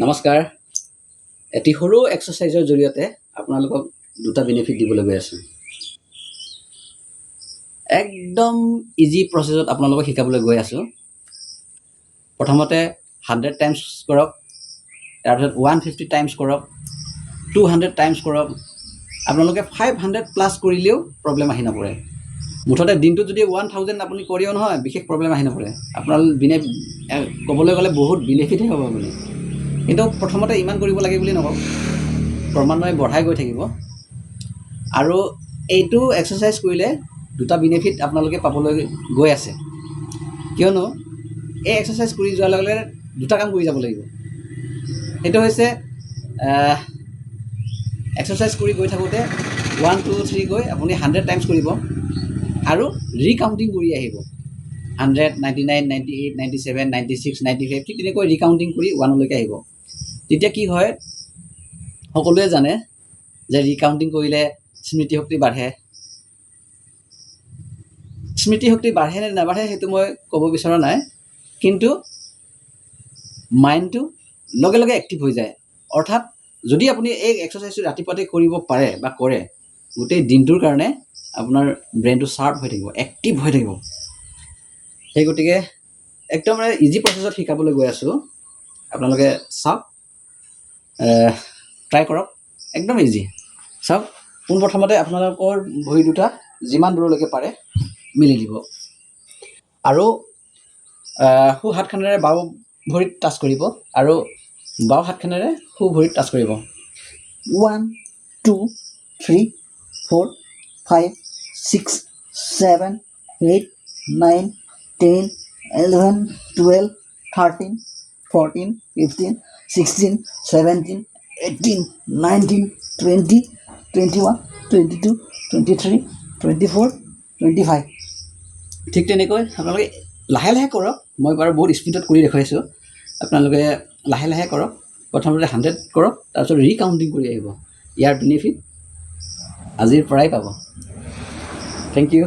নমস্কাৰ। এটি সৰু এক্সাৰচাইজৰ জৰিয়তে আপোনালোকক দুটা বেনিফিট দিবলৈ গৈ আছোঁ। একদম ইজি প্ৰচেছত আপোনালোকক শিকাবলৈ গৈ আছোঁ। প্ৰথমতে 100 টাইমছ কৰক, তাৰপিছত 150 টাইমছ কৰক, 200 টাইমছ কৰক। আপোনালোকে 500 প্লাছ কৰিলেও প্ৰব্লেম আহি নপৰে। মুঠতে দিনটোত যদি 1000 আপুনি কৰিও নহয়, বিশেষ প্ৰব্লেম আহি নপৰে। আপোনালোকে ক'বলৈ গ'লে বহুত বেনিফিটহে হ'ব আপুনি। কিন্তু প্ৰথমতে ইমান কৰিব লাগে বুলি নকওঁ, ক্ৰমান্বয়ে বঢ়াই গৈ থাকিব। আৰু এইটো এক্সাৰচাইজ কৰিলে দুটা বেনিফিট আপোনালোকে পাবলৈ গৈ আছে। কিয়নো এই এক্সাৰচাইজ কৰি যোৱাৰ লগে লগে দুটা কাম কৰি যাব লাগিব। সেইটো হৈছে এক্সাৰচাইজ কৰি গৈ থাকোঁতে 1 2 3 গৈ আপুনি 100 টাইমছ কৰিব আৰু ৰিকাউণ্টিং কৰি আহিব। 100, 99, 98, 97, 96, 95 ঠিক তেনেকৈ ৰিকাউণ্টিং কৰি 1লৈকে আহিব। তেতিয়া কি হয়, সকলোৱে জানে যে ৰিকাউণ্টিং কৰিলে স্মৃতিশক্তি বাঢ়ে। স্মৃতিশক্তি বাঢ়ে নে নাবাঢ়ে সেইটো মই ক'ব বিচৰা নাই, কিন্তু মাইণ্ডটো লগে লগে এক্টিভ হৈ যায়। অৰ্থাৎ যদি আপুনি এই এক্সাৰচাইজটো ৰাতিপুৱাতে কৰিব পাৰে বা কৰে, গোটেই দিনটোৰ কাৰণে আপোনাৰ ব্ৰেইনটো শ্বাৰ্প হৈ থাকিব, এক্টিভ হৈ থাকিব। সেই গতিকে একদম ইজি প্ৰচেছত শিকাবলৈ গৈ আছোঁ। আপোনালোকে চাওক, ট্ৰাই কৰক, একদম ইজি। চাওক, পোনপ্ৰথমতে আপোনালোকৰ ভৰি দুটা যিমান দূৰলৈকে পাৰে মিলি দিব আৰু সোঁ হাতখনেৰে বাওঁ ভৰিত টাচ কৰিব আৰু বাওঁ হাতখনেৰে সোঁ ভৰিত টাচ কৰিব। 1 2 3 4 5 6 7 8 9 10 11 12 13 14 15 16 17 18 19 20 21 22 23 24 25। ঠিক তেনেকৈ আপোনালোকে লাহে লাহে কৰক। মই বাৰু বহুত স্পীডত কৰি দেখুৱাইছোঁ, আপোনালোকে লাহে লাহে কৰক। প্ৰথমতে 100 কৰক, তাৰপিছত ৰিকাউণ্টিং কৰি আহিব। ইয়াৰ বেনিফিট আজিৰ পৰাই পাব। Thank U.